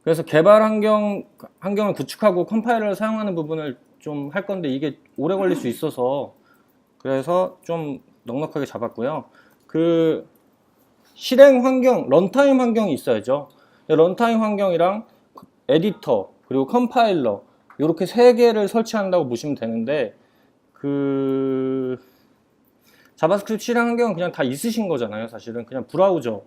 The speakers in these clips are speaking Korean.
그래서 환경을 구축하고 컴파일러를 사용하는 부분을 좀 할 건데 이게 오래 걸릴 수 있어서 그래서 좀 넉넉하게 잡았고요. 그 실행 환경, 런타임 환경이 있어야죠. 런타임 환경이랑 에디터 그리고 컴파일러 이렇게 세 개를 설치한다고 보시면 되는데 그 자바스크립트 실행 환경은 그냥 다 있으신 거잖아요. 사실은 그냥 브라우저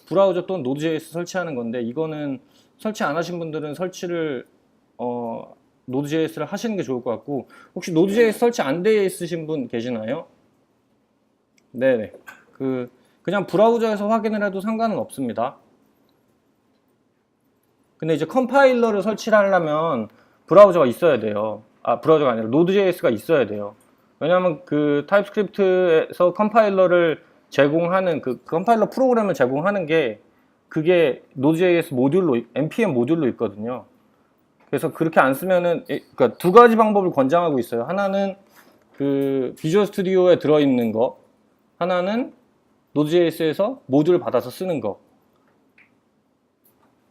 또는 노드.js 설치하는 건데 이거는 설치 안 하신 분들은 설치를 노드.js를 하시는 게 좋을 것 같고 혹시 노드.js 설치 안 돼 있으신 분 계시나요? 네네. 그냥 브라우저에서 확인을 해도 상관은 없습니다. 근데 이제 컴파일러를 설치를 하려면 브라우저가 있어야 돼요. 브라우저가 아니라 노드.js가 있어야 돼요. 왜냐하면 그 타입스크립트에서 컴파일러를 제공하는 그 컴파일러 프로그램을 제공하는 게 그게 노드.js 모듈로 npm 모듈로 있거든요. 그래서 그렇게 안 쓰면은 그러니까 두 가지 방법을 권장하고 있어요. 하나는 그 비주얼 스튜디오에 들어있는 거, 하나는 노드.js에서 모듈을 받아서 쓰는 거.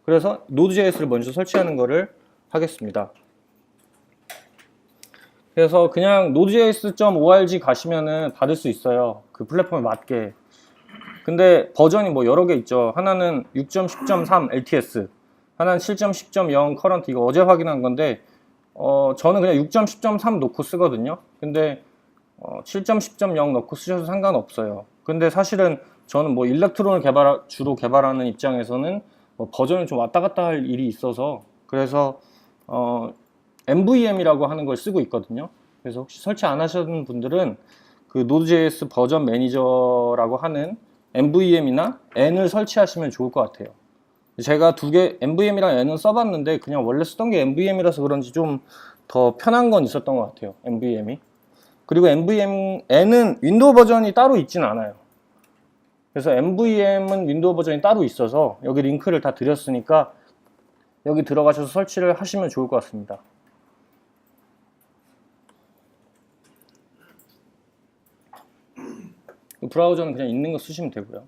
그래서 노드.js를 먼저 설치하는 거를 하겠습니다. 그래서 그냥 nodejs.org 가시면은 받을 수 있어요. 그 플랫폼에 맞게. 근데 버전이 뭐 여러 개 있죠. 하나는 6.10.3 LTS, 하나는 7.10.0 커런트. 이거 어제 확인한 건데 저는 그냥 6.10.3 놓고 쓰거든요. 근데 7.10.0 넣고 쓰셔도 상관없어요. 근데 사실은 저는 뭐 일렉트론을 주로 개발하는 입장에서는 뭐 버전을 좀 왔다 갔다 할 일이 있어서 그래서 MVM이라고 하는 걸 쓰고 있거든요. 그래서 혹시 설치 안 하셨는 분들은 그 Node.js 버전 매니저라고 하는 MVM이나 N을 설치하시면 좋을 것 같아요. 제가 두 개 MVM이랑 N은 써봤는데 그냥 원래 쓰던 게 MVM이라서 그런지 좀 더 편한 건 있었던 것 같아요. MVM이. 그리고 N은 윈도우 버전이 따로 있진 않아요. 그래서 MVM은 윈도우 버전이 따로 있어서 여기 링크를 다 드렸으니까 여기 들어가셔서 설치를 하시면 좋을 것 같습니다. 브라우저는 그냥 있는 거 쓰시면 되고요.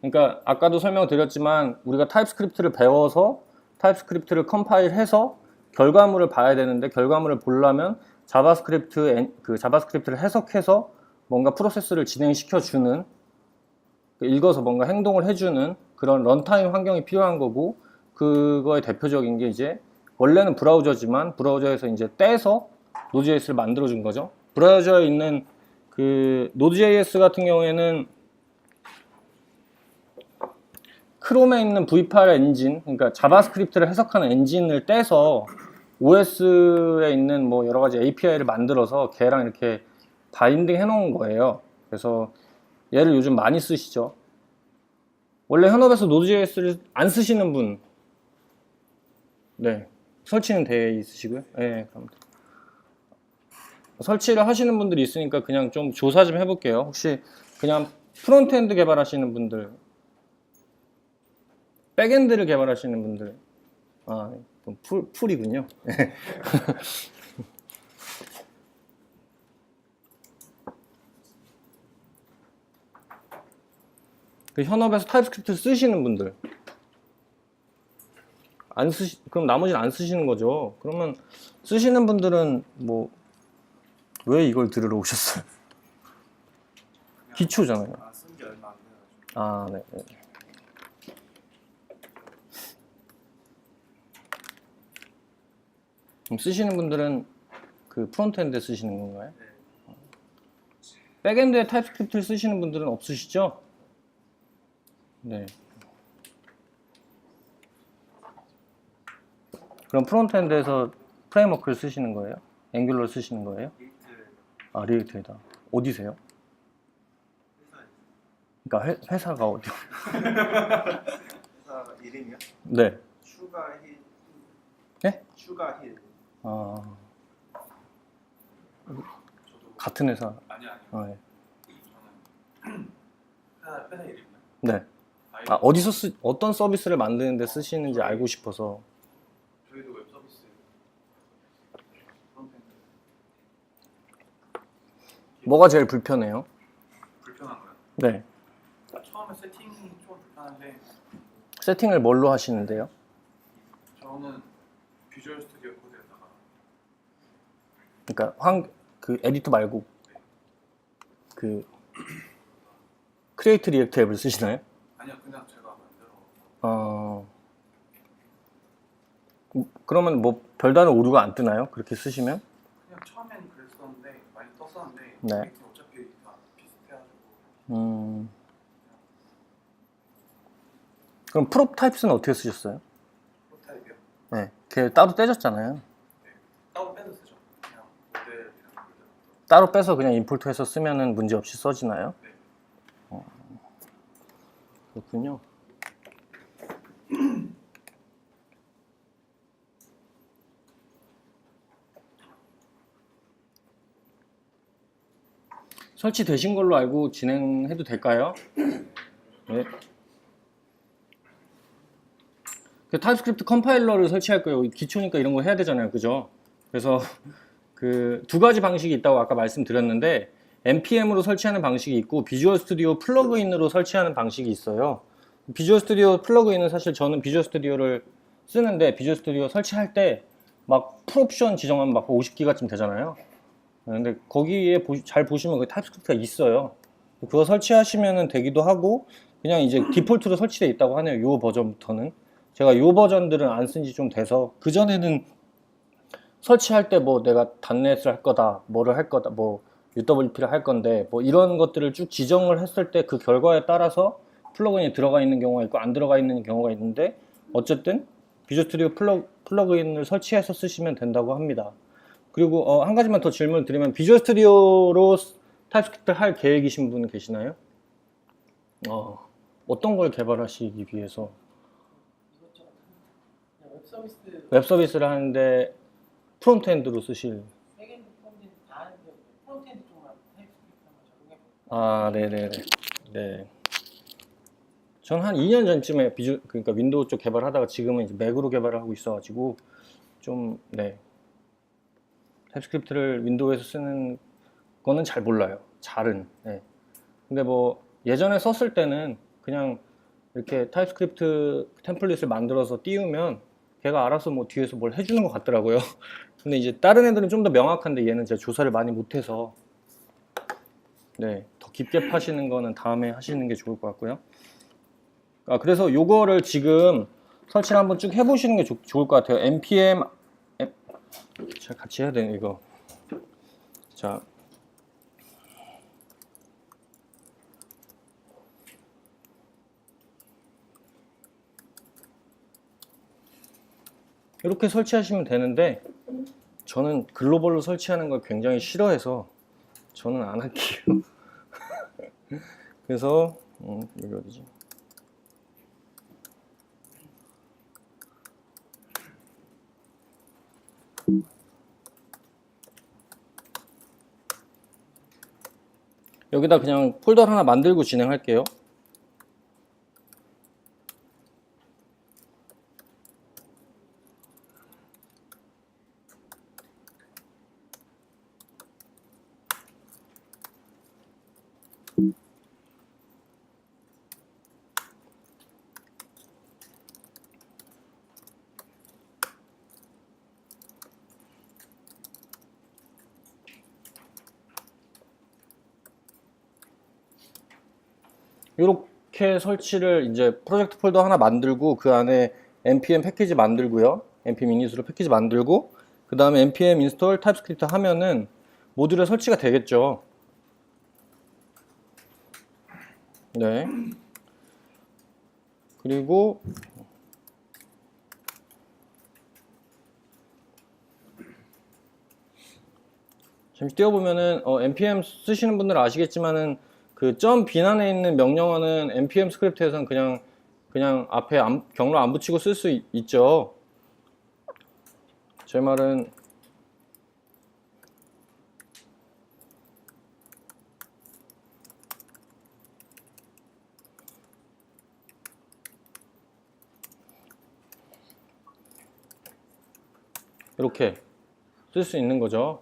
그러니까 아까도 설명드렸지만 우리가 타입스크립트를 배워서 타입스크립트를 컴파일해서 결과물을 봐야 되는데 결과물을 보려면 자바스크립트를 해석해서 뭔가 프로세스를 진행시켜주는 읽어서 뭔가 행동을 해주는 그런 런타임 환경이 필요한 거고 그거의 대표적인 게 이제 원래는 브라우저지만 브라우저에서 이제 떼서 노드.js를 만들어준 거죠. 브라우저에 있는 그 노드.js 같은 경우에는 크롬에 있는 V8 엔진, 그러니까 자바스크립트를 해석하는 엔진을 떼서 OS에 있는 뭐 여러 가지 API를 만들어서 걔랑 이렇게 바인딩 해놓은 거예요. 그래서 얘를 요즘 많이 쓰시죠. 원래 현업에서 노드.js를 안 쓰시는 분, 네, 설치는 돼 있으시고요. 네, 설치를 하시는 분들이 있으니까 그냥 좀 조사 좀 해볼게요. 혹시 그냥 프론트엔드 개발하시는 분들, 백엔드를 개발하시는 분들, 풀이군요. 그 현업에서 타입스크립트 쓰시는 분들, 그럼 나머지는 안 쓰시는 거죠. 그러면 쓰시는 분들은 뭐 왜 이걸 들으러 오셨어요? 기초잖아요. 쓴지 얼마 안 돼가지고. 네. 그럼 쓰시는 분들은 그 프론트엔드 쓰시는 건가요? 네. 백엔드에 타입스크립트를 쓰시는 분들은 없으시죠? 네. 그럼 프론트엔드에서 프레임워크를 쓰시는 거예요? 앵귤러를 쓰시는 거예요? 리액트에다. 어디세요? 그러니까 회사가 어디요? 회사 이름이요? 네. 슈가힐. 네? 슈가힐. 저도 같은 회사. 아니요. 네. 저는 회사 이름이요? 네. 어떤 서비스를 만드는데 쓰시는지 알고 싶어서. 저희도 웹 서비스 프론트엔드. 뭐가 제일 불편해요? 불편한 거요? 네. 처음에 세팅이 좀 불편한데 세팅을 뭘로 하시는데요? 저는 비주얼 스튜디오 코드에다가 그러니까 그 에디터 말고 그 크리에이트 리액트 앱을 쓰시나요? 아니요 그냥 제가 만들어 그러면 뭐 별다른 오류가 안 뜨나요? 그렇게 쓰시면? 그냥 처음엔 그랬었는데 많이 떴었는데 네. 리액트 어차피 다 비슷해가지고 그럼 프롭 타입스는 어떻게 쓰셨어요? 프로타입이요? 네, 걔 따로 떼졌잖아요. 네. 따로 빼서 쓰죠. 그냥 모델이랑 모델. 따로 빼서 그냥 임포트해서 쓰면은 문제 없이 써지나요? 네. 그렇군요. 설치되신 걸로 알고 진행해도 될까요? 네. 그 타입스크립트 컴파일러를 설치할 거예요. 기초니까 이런 거 해야 되잖아요. 그죠? 그래서 그 두 가지 방식이 있다고 아까 말씀드렸는데 npm으로 설치하는 방식이 있고 비주얼 스튜디오 플러그인으로 설치하는 방식이 있어요. 비주얼 스튜디오 플러그인은 사실 저는 비주얼 스튜디오를 쓰는데 비주얼 스튜디오 설치할 때 막 풀옵션 지정하면 막 50기가쯤 되잖아요. 근데 거기에 잘 보시면 그 타입스크립트가 있어요. 그거 설치하시면 되기도 하고 그냥 이제 디폴트로 설치되어 있다고 하네요. 요 버전부터는. 제가 요 버전들은 안 쓴 지 좀 돼서 그전에는 설치할 때 뭐 내가 단넷을 할 거다, 뭐를 할 거다, 뭐 UWP를 할 건데 뭐 이런 것들을 쭉 지정을 했을 때 그 결과에 따라서 플러그인이 들어가 있는 경우가 있고 안 들어가 있는 경우가 있는데 어쨌든 비주얼 스튜디오 플러그인을 설치해서 쓰시면 된다고 합니다. 그리고 한 가지만 더 질문을 드리면 비주얼 스튜디오로 타입스크립트 할 계획이신 분 계시나요? 어떤 걸 개발하시기 위해서? 웹 서비스를 하는데 프론트엔드로 쓰실. 백엔드, 프론트엔드 다 하는데 프론트엔드 쪽만 타입스크립트 한번 적용해 네네네. 네. 전 한 2년 전쯤에 그러니까 윈도우 쪽 개발하다가 지금은 이제 맥으로 개발을 하고 있어가지고 좀 네. 타입스크립트를 윈도우에서 쓰는 거는 잘 몰라요. 잘은. 네. 근데 뭐 예전에 썼을 때는 그냥 이렇게 타입스크립트 템플릿을 만들어서 띄우면 걔가 알아서 뭐 뒤에서 뭘 해주는 것 같더라고요. 근데 이제 다른 애들은 좀 더 명확한데 얘는 제가 조사를 많이 못해서 네, 더 깊게 파시는 거는 다음에 하시는 게 좋을 것 같고요. 그래서 요거를 지금 설치를 한번 쭉 해보시는 게 좋을 것 같아요. npm 자, 같이 해야 되네 이거. 자, 이렇게 설치하시면 되는데 저는 글로벌로 설치하는 걸 굉장히 싫어해서 저는 안 할게요. 그래서 여기 어디지? 여기다 그냥 폴더 하나 만들고 진행할게요. 이렇게 설치를 이제 프로젝트 폴더 하나 만들고 그 안에 npm 패키지 만들고요. npm init으로 패키지 만들고 그 다음에 npm install TypeScript 하면은 모듈에 설치가 되겠죠. 네. 그리고 잠시 띄워보면은 npm 쓰시는 분들은 아시겠지만은 그 .bin 안에 있는 명령어는 npm 스크립트에서는 그냥 앞에 경로 안 붙이고 쓸 수 있죠. 제 말은 이렇게 쓸 수 있는 거죠.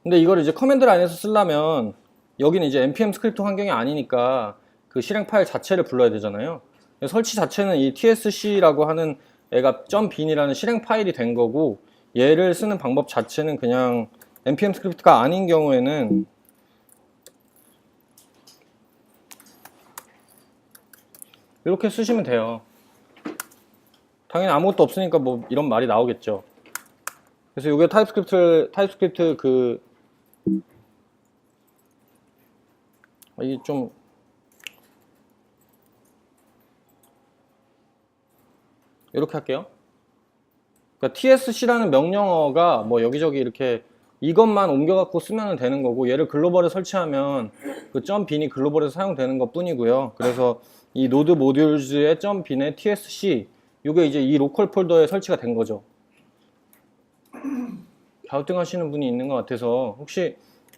근데 이걸 이제 커맨드 라인에서 쓰려면 여기는 이제 npm 스크립트 환경이 아니니까 그 실행 파일 자체를 불러야 되잖아요. 설치 자체는 이 tsc라고 하는 애가 .bin이라는 실행 파일이 된 거고, 얘를 쓰는 방법 자체는 그냥 npm 스크립트가 아닌 경우에는 이렇게 쓰시면 돼요. 당연히 아무것도 없으니까 뭐 이런 말이 나오겠죠. 그래서 이게 타입스크립트 이게 좀 이렇게 할게요. 그러니까 tsc라는 명령어가 뭐 여기저기 이렇게 이것만 옮겨갖고 쓰면 되는 거고, 얘를 글로벌에 설치하면 그 .bin이 글로벌에서 사용되는 것 뿐이고요. 그래서 이 노드 모듈즈의 .bin의 tsc, 이게 이제 이 로컬 폴더에 설치가 된 거죠. 갸우뚱 하시는 분이 있는 것 같아서 혹시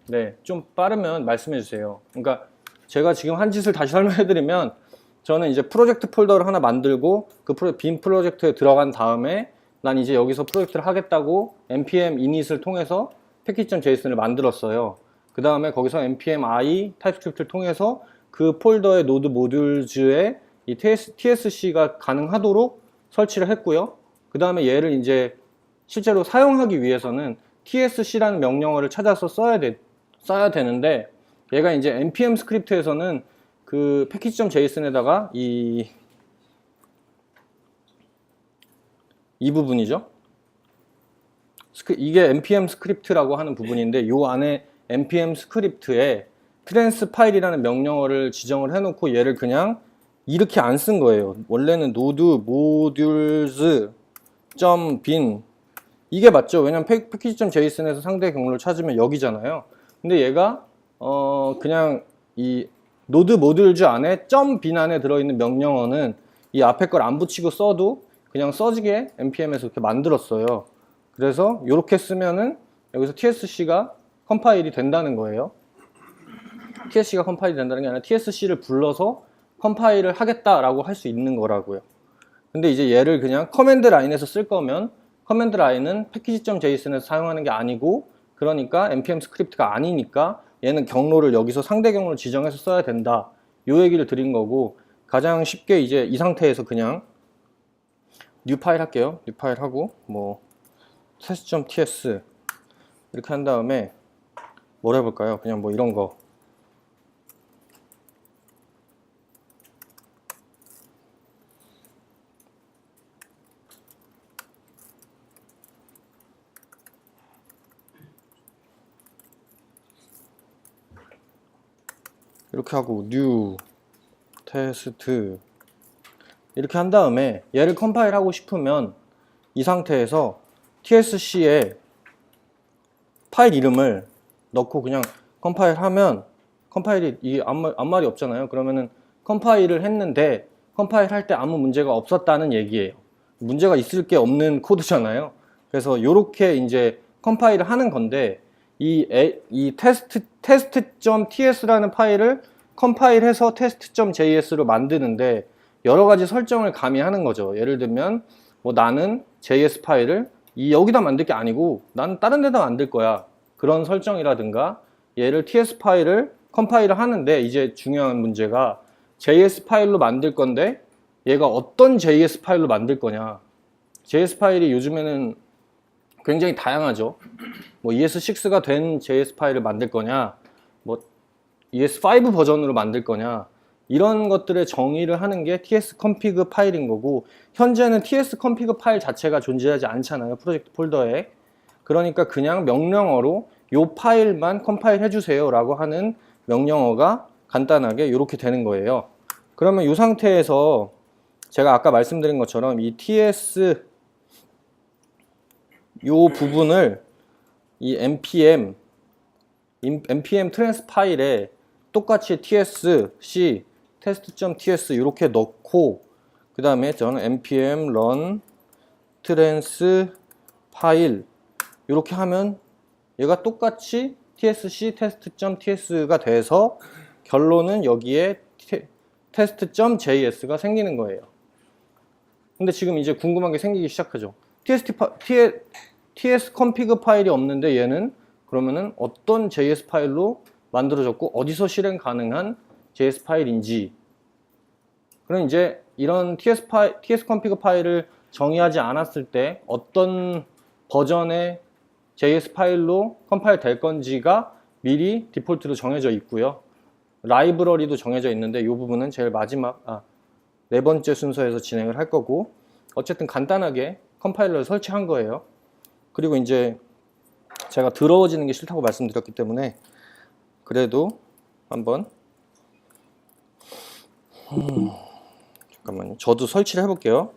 네, 좀 빠르면 말씀해 주세요. 그러니까 제가 지금 한 짓을 다시 설명해 드리면, 저는 이제 프로젝트 폴더를 하나 만들고 그 빈 프로젝트에 들어간 다음에 난 이제 여기서 프로젝트를 하겠다고 npm init을 통해서 package.json을 만들었어요. 그 다음에 거기서 npm i 타입스크립트를 통해서 그 폴더의 노드 모듈즈에 이 tsc가 가능하도록 설치를 했고요. 그 다음에 얘를 이제 실제로 사용하기 위해서는 tsc라는 명령어를 찾아서 써야 되는데, 얘가 이제 npm 스크립트에서는 그 package.json에다가 이 부분이죠. 이게 npm 스크립트라고 하는 부분인데, 이 안에 npm 스크립트에 트랜스 파일이라는 명령어를 지정을 해놓고 얘를 그냥 이렇게 안 쓴 거예요. 원래는 node modules .bin 이게 맞죠? 왜냐면 package.json에서 상대 경로를 찾으면 여기잖아요. 근데 얘가 그냥 이 노드 모듈즈 안에 .bin 안에 들어있는 명령어는 이 앞에 걸 안 붙이고 써도 그냥 써지게 npm에서 이렇게 만들었어요. 그래서 이렇게 쓰면은 여기서 tsc가 컴파일이 된다는 거예요. tsc가 컴파일이 된다는 게 아니라 tsc를 불러서 컴파일을 하겠다라고 할 수 있는 거라고요. 근데 이제 얘를 그냥 커맨드 라인에서 쓸 거면, 커맨드 라인은 package.json에서 사용하는 게 아니고, 그러니까 npm 스크립트가 아니니까 얘는 경로를 여기서 상대 경로를 지정해서 써야 된다, 요 얘기를 드린 거고, 가장 쉽게 이제 이 상태에서 그냥 new 파일 할게요. new 파일 하고 뭐 test.ts 이렇게 한 다음에 뭘 해볼까요? 그냥 뭐 이런 거 이렇게 하고 new test 이렇게 한 다음에 얘를 컴파일 하고 싶으면 이 상태에서 tsc에 파일 이름을 넣고 그냥 컴파일 하면, 컴파일이 이게 아무 말이 없잖아요. 그러면은 컴파일을 했는데 컴파일 할 때 아무 문제가 없었다는 얘기예요. 문제가 있을 게 없는 코드잖아요. 그래서 요렇게 이제 컴파일을 하는 건데, 이 test.ts라는 파일을 컴파일해서 test.js로 만드는데 여러 가지 설정을 가미하는 거죠. 예를 들면 뭐 나는 js 파일을 여기다 만들 게 아니고 나는 다른 데다 만들 거야, 그런 설정이라든가, 얘를 ts 파일을 컴파일을 하는데 이제 중요한 문제가 js 파일로 만들 건데 얘가 어떤 js 파일로 만들 거냐. js 파일이 요즘에는 굉장히 다양하죠. 뭐 ES6가 된 js 파일을 만들 거냐, 뭐 ES5 버전으로 만들 거냐, 이런 것들의 정의를 하는 게 tsconfig 파일인 거고, 현재는 tsconfig 파일 자체가 존재하지 않잖아요, 프로젝트 폴더에. 그러니까 그냥 명령어로 요 파일만 컴파일 해주세요 라고 하는 명령어가 간단하게 이렇게 되는 거예요. 그러면 이 상태에서 제가 아까 말씀드린 것처럼 이 ts 요 부분을 이 npm 트랜스 파일에 똑같이 tsc test.ts 이렇게 넣고, 그 다음에 저는 npm run trans 파일 이렇게 하면 얘가 똑같이 tsc test.ts가 돼서 결론은 여기에 test.js가 생기는 거예요. 근데 지금 이제 궁금한 게 생기기 시작하죠. tsconfig 파일이 없는데 얘는 그러면은 어떤 js 파일로 만들어졌고 어디서 실행 가능한 js 파일인지 그럼 이제 이런 TS config 파일을 정의하지 않았을 때 어떤 버전의 JS 파일로 컴파일 될 건지가 미리 디폴트로 정해져 있고요. 라이브러리도 정해져 있는데 이 부분은 제일 마지막 네 번째 순서에서 진행을 할 거고, 어쨌든 간단하게 컴파일러를 설치한 거예요. 그리고 이제 제가 더러워지는 게 싫다고 말씀드렸기 때문에 그래도 한번 잠깐만요. 저도 설치를 해볼게요.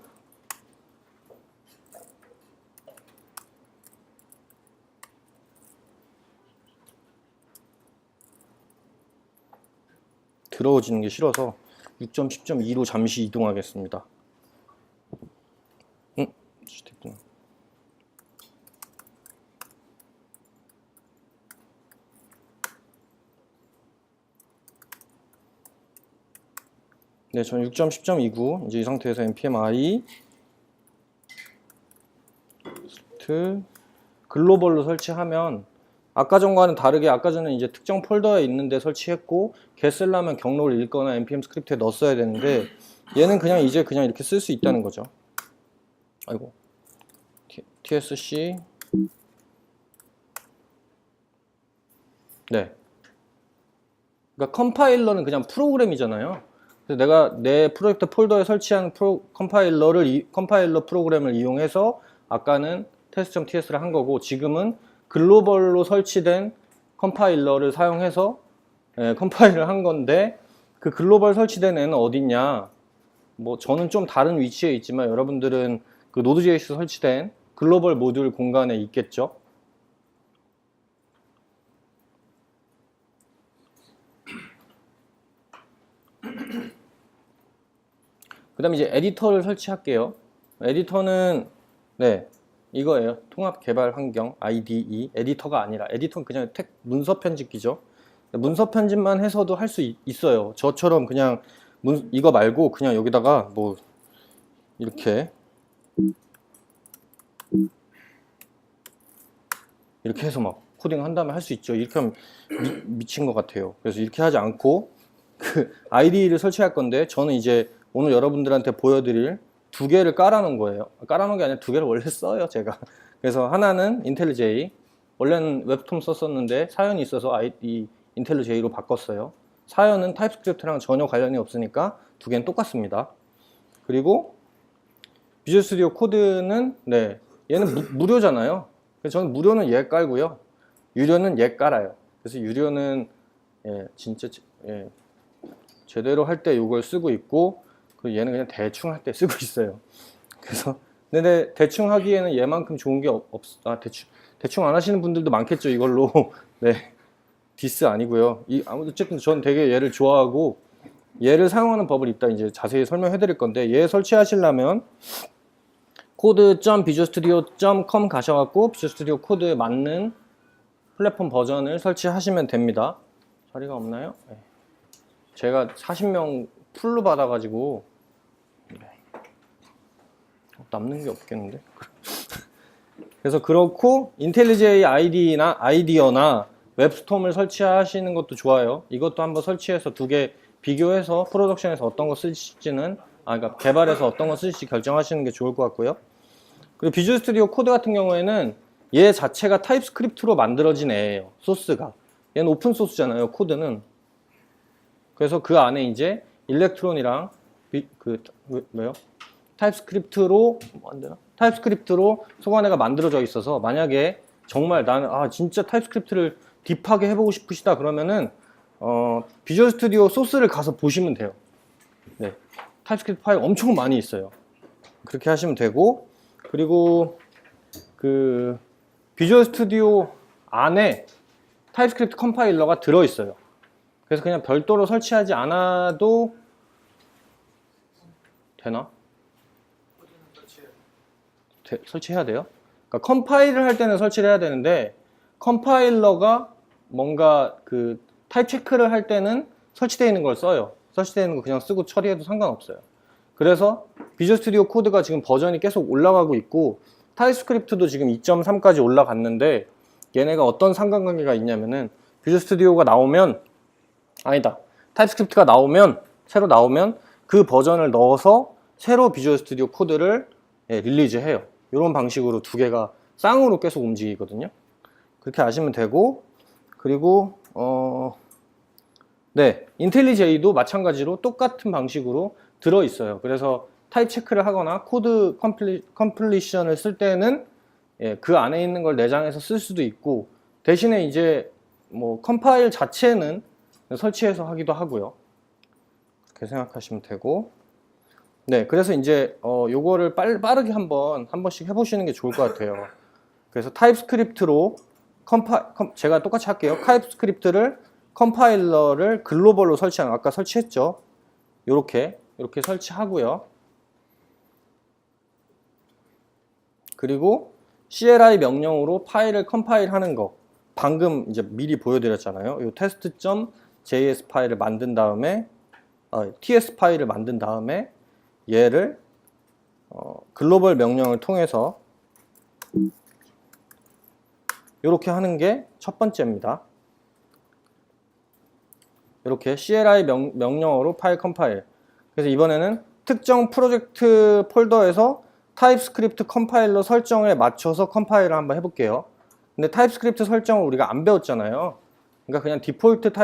더러워지는 게 싫어서 6.10.2로 잠시 이동하겠습니다. 됐구나. 네, 저는 6.10.29 이제 이 상태에서 npm i 글로벌로 설치하면 아까 전과는 다르게 아까 전에 이제 특정 폴더에 있는데 설치했고 걔 쓰려면 경로를 읽거나 npm 스크립트에 넣었어야 되는데 얘는 그냥 이제 그냥 이렇게 쓸 수 있다는 거죠. 아이고 tsc 네. 그러니까 컴파일러는 그냥 프로그램이잖아요. 그래서 내가 내 프로젝트 폴더에 설치한 컴파일러 프로그램을 이용해서 아까는 test.ts를 한 거고, 지금은 글로벌로 설치된 컴파일러를 사용해서 컴파일을 한 건데, 그 글로벌 설치된 애는 어딨냐? 뭐 저는 좀 다른 위치에 있지만 여러분들은 그 노드.js 설치된 글로벌 모듈 공간에 있겠죠. 그 다음에 이제 에디터를 설치할게요. 에디터는 네 이거예요. 통합 개발 환경 IDE. 에디터가 아니라, 에디터는 그냥 문서 편집기죠. 문서 편집만 해서도 할 수 있어요. 저처럼 그냥 이거 말고 그냥 여기다가 뭐 이렇게 해서 막 코딩 한 다음에 할 수 있죠. 이렇게 하면 미친 것 같아요. 그래서 이렇게 하지 않고 그 IDE를 설치할 건데, 저는 이제 오늘 여러분들한테 보여드릴 두 개를 깔아놓은 거예요. 깔아놓은 게 아니라 두 개를 원래 써요, 제가. 그래서 하나는 인텔리제이, 원래는 웹스톰 썼었는데 사연이 있어서 이 인텔리제이로 바꿨어요. 사연은 타입스크립트랑 전혀 관련이 없으니까 두 개는 똑같습니다. 그리고 비주얼 스튜디오 코드는 네 얘는 무료잖아요. 그래서 저는 무료는 얘 깔고요, 유료는 얘 깔아요. 그래서 유료는 진짜 제대로 할 때 이걸 쓰고 있고, 그 얘는 그냥 대충 할 때 쓰고 있어요. 그래서 근데 대충 하기에는 얘만큼 좋은 게 대충 안 하시는 분들도 많겠죠, 이걸로. 네, 디스 아니고요. 어쨌든 전 되게 얘를 좋아하고 얘를 사용하는 법을 이따 이제 자세히 설명해 드릴 건데, 얘 설치하시려면 code.visualstudio.com 가셔갖고 비주얼 스튜디오 코드에 맞는 플랫폼 버전을 설치하시면 됩니다. 자리가 없나요? 네. 제가 40명 풀로 받아가지고 남는 게 없겠는데. 그래서 그렇고 인텔리제이 아이디어나 웹스톰을 설치하시는 것도 좋아요. 이것도 한번 설치해서 두 개 비교해서 프로덕션에서 어떤 거 쓰실지는 그러니까 개발해서 어떤 거 쓰실지 결정하시는 게 좋을 것 같고요. 그리고 비주얼 스튜디오 코드 같은 경우에는 얘 자체가 타입스크립트로 만들어진 애예요. 소스가. 얘는 오픈 소스잖아요, 코드는. 그래서 그 안에 이제 일렉트론이랑 타입스크립트로 소관회가 만들어져 있어서, 만약에 정말 나는 진짜 타입스크립트를 딥하게 해보고 싶으시다 그러면은 비주얼 스튜디오 소스를 가서 보시면 돼요. 네, 타입스크립트 파일 엄청 많이 있어요. 그렇게 하시면 되고, 그리고 그 비주얼 스튜디오 안에 타입스크립트 컴파일러가 들어있어요. 그래서 그냥 별도로 설치하지 않아도 되나? 설치해야 돼요? 그러니까 컴파일을 할 때는 설치를 해야 되는데, 컴파일러가 뭔가 그 타입 체크를 할 때는 설치되어 있는 걸 써요. 설치되어 있는 거 그냥 쓰고 처리해도 상관없어요. 그래서 비주얼 스튜디오 코드가 지금 버전이 계속 올라가고 있고, 타입스크립트도 지금 2.3까지 올라갔는데, 얘네가 어떤 상관관계가 있냐면은 비주얼 스튜디오가 나오면 타입스크립트가 새로 나오면 그 버전을 넣어서 새로 비주얼 스튜디오 코드를 릴리즈해요. 이런 방식으로 두 개가 쌍으로 계속 움직이거든요. 그렇게 아시면 되고, 그리고 네, 인텔리제이도 마찬가지로 똑같은 방식으로 들어있어요. 그래서 타입 체크를 하거나 코드 컴플리션을 쓸 때는 그 안에 있는 걸 내장해서 쓸 수도 있고, 대신에 이제 뭐 컴파일 자체는 설치해서 하기도 하고요. 그렇게 생각하시면 되고, 네, 그래서 이제 요거를 빠르게 한 번씩 해보시는 게 좋을 것 같아요. 그래서 타입스크립트로 제가 똑같이 할게요. 타입스크립트를 컴파일러를 글로벌로 설치하는, 아까 설치했죠. 요렇게 설치하고요. 그리고 CLI 명령으로 파일을 컴파일하는 거, 방금 이제 미리 보여드렸잖아요. 요 test.js 파일을 만든 다음에 TS 파일을 만든 다음에 얘를 글로벌 명령을 통해서 이렇게 하는 게 첫 번째입니다. 이렇게 CLI 명령어로 파일 컴파일. 그래서 이번에는 특정 프로젝트 폴더에서 타입스크립트 컴파일러 설정에 맞춰서 컴파일을 한번 해볼게요. 근데 타입스크립트 설정을 우리가 안 배웠잖아요. 그러니까 그냥 디폴트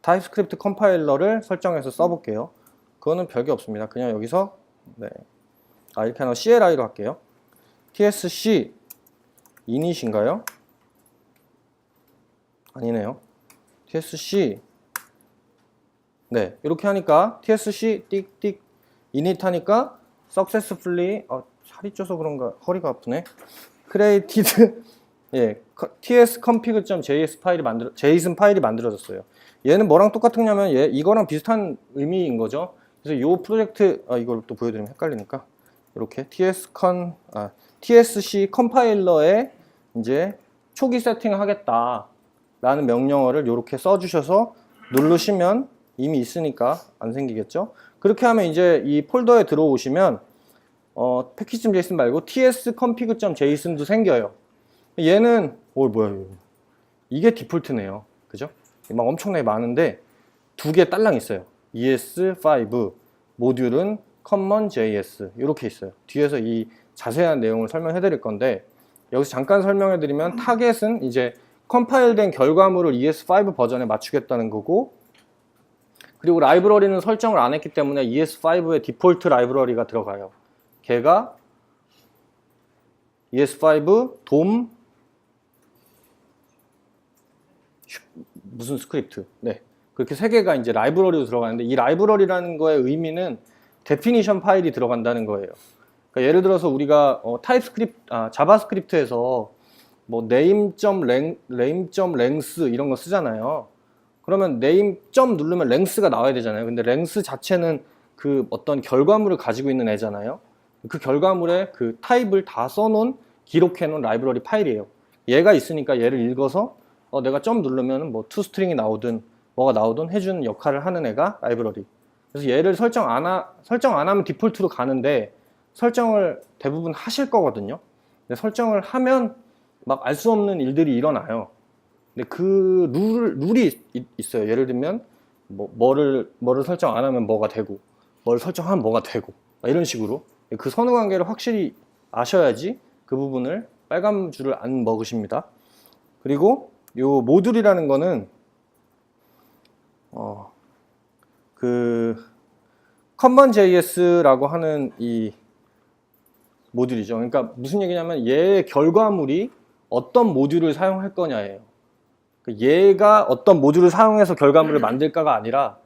타입스크립트 컴파일러를 설정해서 써볼게요. 그거는 별게 없습니다. 그냥 여기서 이렇게 하나 CLI로 할게요. tsc init인가요? 아니네요. tsc 이렇게 하니까 tsc 띡띡 init 하니까 successfully 살이 쪄서 그런가 허리가 아프네. created tsconfig.js 파일이 JSON 파일이 만들어졌어요. 얘는 뭐랑 똑같으냐면 이거랑 비슷한 의미인 거죠. 그래서 요 프로젝트 이걸 또 보여드리면 헷갈리니까 이렇게 tsc 컴파일러에 이제 초기 세팅을 하겠다라는 명령어를 이렇게 써주셔서 누르시면 이미 있으니까 안 생기겠죠. 그렇게 하면 이제 이 폴더에 들어오시면 패키지.json 말고 tsconfig.json도 생겨요. 얘는 뭐야 이게 디폴트네요. 그죠? 막 엄청나게 많은데 두 개 딸랑 있어요. ES5 모듈은 common.js 이렇게 있어요. 뒤에서 이 자세한 내용을 설명해 드릴 건데 여기서 잠깐 설명해 드리면 타겟은 이제 컴파일된 결과물을 ES5 버전에 맞추겠다는 거고, 그리고 라이브러리는 설정을 안 했기 때문에 ES5의 디폴트 라이브러리가 들어가요. 걔가 ES5 DOM 무슨 스크립트, 그렇게 세 개가 이제 라이브러리로 들어가는데, 이 라이브러리라는 거의 의미는 데피니션 파일이 들어간다는 거예요. 그러니까 예를 들어서 우리가 자바스크립트에서 뭐 name.length 이런 거 쓰잖아요. 그러면 name. 누르면 length가 나와야 되잖아요. 근데 length 자체는 그 어떤 결과물을 가지고 있는 애잖아요. 그 결과물에 그 타입을 다 써놓은 기록해 놓은 라이브러리 파일이에요. 얘가 있으니까 얘를 읽어서 내가 누르면 뭐 toString이 나오든 뭐가 나오든 해주는 역할을 하는 애가 라이브러리. 그래서 얘를 설정 안 하면 디폴트로 가는데 설정을 대부분 하실 거거든요. 근데 설정을 하면 막 알 수 없는 일들이 일어나요. 근데 그 룰이 있어요. 예를 들면 뭐를 설정 안 하면 뭐가 되고, 뭐를 설정하면 뭐가 되고, 이런 식으로 그 선후 관계를 확실히 아셔야지 그 부분을 빨간 줄을 안 먹으십니다. 그리고 요 모듈이라는 거는 그 common.js라고 하는 이 모듈이죠. 그러니까 무슨 얘기냐면 얘의 결과물이 어떤 모듈을 사용할 거냐예요. 얘가 어떤 모듈을 사용해서 결과물을 만들까가 아니라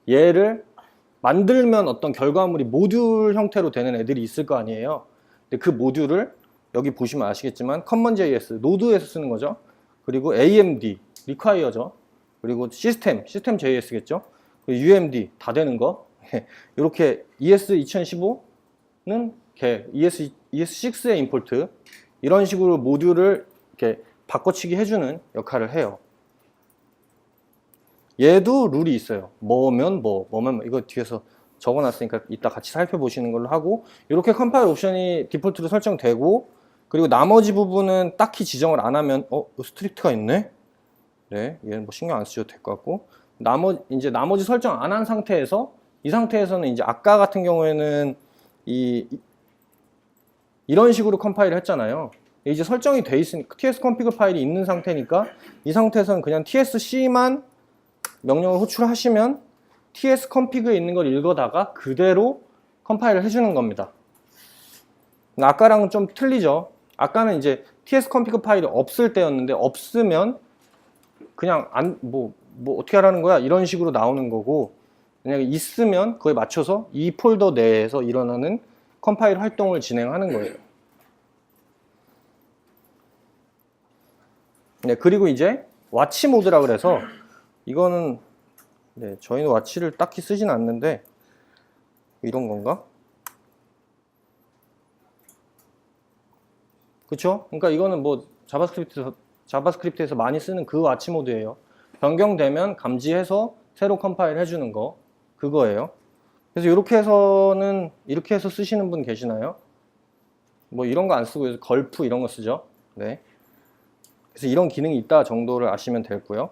얘를 만들면 어떤 결과물이 모듈 형태로 되는 애들이 있을 거 아니에요. 근데 그 모듈을 여기 보시면 아시겠지만 common.js, 노드에서 쓰는 거죠. 그리고 AMD, require죠. 그리고 system.js겠죠. UMD 다 되는 거. 이렇게 ES2015는 ES6의 임포트, 이런 식으로 모듈을 이렇게 바꿔치기 해주는 역할을 해요. 얘도 룰이 있어요. 뭐면 이거 뒤에서 적어놨으니까 이따 같이 살펴보시는 걸로 하고, 이렇게 컴파일 옵션이 디폴트로 설정되고, 그리고 나머지 부분은 딱히 지정을 안 하면 스트릭트가 있네. 얘는 뭐 신경 안 쓰셔도 될 것 같고, 나머지 설정 안 한 상태에서 이 상태에서는 이제 아까 같은 경우에는 이런 식으로 컴파일을 했잖아요. 이제 설정이 돼 있으니까 TS 컴피그 파일이 있는 상태니까 이 상태에서는 그냥 TSC만 명령을 호출하시면 TS 컴피그에 있는 걸 읽어다가 그대로 컴파일을 해주는 겁니다. 아까랑은 좀 틀리죠. 아까는 이제 TS 컴피그 파일이 없을 때였는데 없으면 그냥 뭐 어떻게 하라는 거야 이런 식으로 나오는 거고, 그냥 있으면 그거에 맞춰서 이 폴더 내에서 일어나는 컴파일 활동을 진행하는 거예요. 네, 그리고 이제 와치 모드라 그래서 이거는 네, 저희는 와치를 딱히 쓰진 않는데 이런 건가? 그쵸? 그러니까 이거는 뭐 자바스크립트에서 많이 쓰는 그 와치 모드예요. 변경되면 감지해서 새로 컴파일 해주는 거, 그거예요. 그래서 이렇게 해서 쓰시는 분 계시나요? 뭐 이런 거 안 쓰고 걸프 이런 거 쓰죠. 네. 그래서 이런 기능이 있다 정도를 아시면 되고요.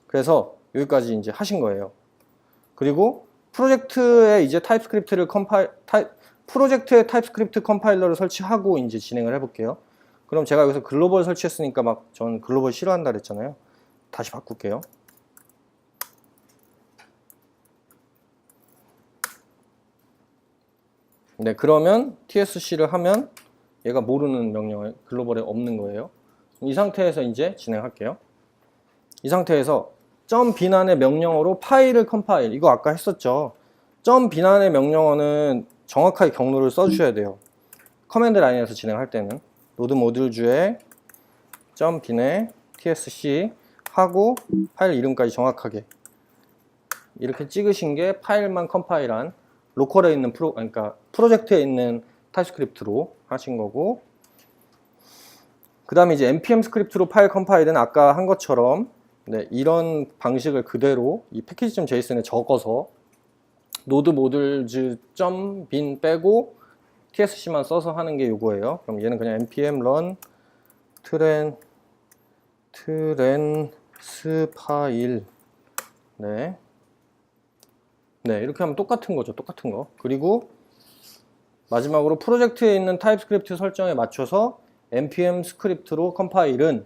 그래서 여기까지 이제 하신 거예요. 그리고 프로젝트에 이제 프로젝트에 타입스크립트 컴파일러를 설치하고 이제 진행을 해볼게요. 그럼 제가 여기서 글로벌 설치했으니까 막 전 글로벌 싫어한다 그랬잖아요. 다시 바꿀게요. 네, 그러면 TSC를 하면 얘가 모르는 명령을 글로벌에 없는 거예요. 이 상태에서 이제 진행할게요. 이 상태에서 점 비난의 명령어로 파일을 컴파일, 이거 아까 했었죠. 점 비난의 명령어는 정확하게 경로를 써주셔야 돼요. 커맨드 라인에서 진행할 때는 로드 모듈주에 점 비내 tsc 하고 파일 이름까지 정확하게 이렇게 찍으신 게 파일만 컴파일한 로컬에 있는 그러니까 프로젝트에 있는 타입스크립트로 하신 거고, 그 다음에 이제 npm 스크립트로 파일 컴파일은 아까 한 것처럼 네, 이런 방식을 그대로 이 패키지.json에 적어서 노드 모듈즈 .bin 빼고 tsc만 써서 하는 게 요거예요. 그럼 얘는 그냥 npm run trans 파일 네. 네, 이렇게 하면 똑같은 거죠. 똑같은 거. 그리고 마지막으로 프로젝트에 있는 타입스크립트 설정에 맞춰서 npm 스크립트로 컴파일은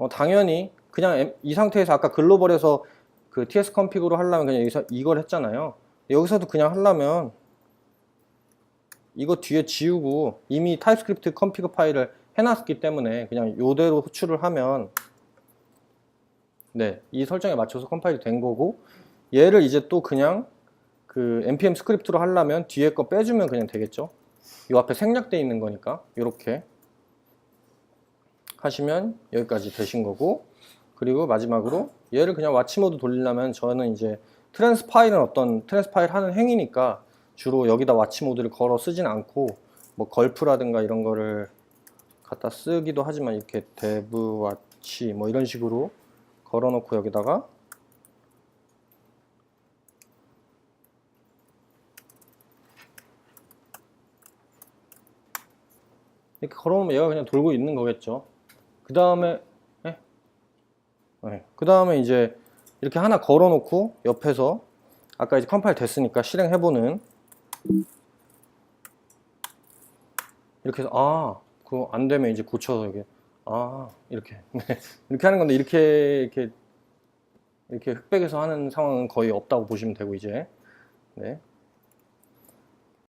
당연히 그냥 이 상태에서 아까 글로벌에서 그 ts 컴피그로 하려면 그냥 여기서 이걸 했잖아요. 여기서도 그냥 하려면 이거 뒤에 지우고 이미 타입스크립트 컴피그 파일을 해놨기 때문에 그냥 이대로 호출을 하면 네, 이 설정에 맞춰서 컴파일이 된 거고, 얘를 이제 또 그냥 그 npm 스크립트로 하려면 뒤에 거 빼주면 그냥 되겠죠. 이 앞에 생략되어 있는 거니까 이렇게 하시면 여기까지 되신 거고, 그리고 마지막으로 얘를 그냥 와치 모드 돌리려면 저는 이제 트랜스 파일은 어떤 트랜스 파일 하는 행위니까 주로 여기다 와치 모드를 걸어 쓰진 않고 뭐 걸프라든가 이런 거를 갖다 쓰기도 하지만 이렇게 dev 와치 뭐 이런 식으로 걸어 놓고 여기다가 이렇게 걸어놓으면 얘가 그냥 돌고 있는 거겠죠. 그 다음에 그 다음에 이제 이렇게 하나 걸어놓고 옆에서 아까 이제 컴파일 됐으니까 실행해보는 이렇게 해서 그거 안 되면 이제 고쳐서 이게 이렇게 이렇게 하는 건데 이렇게 흑백에서 하는 상황은 거의 없다고 보시면 되고 이제 네.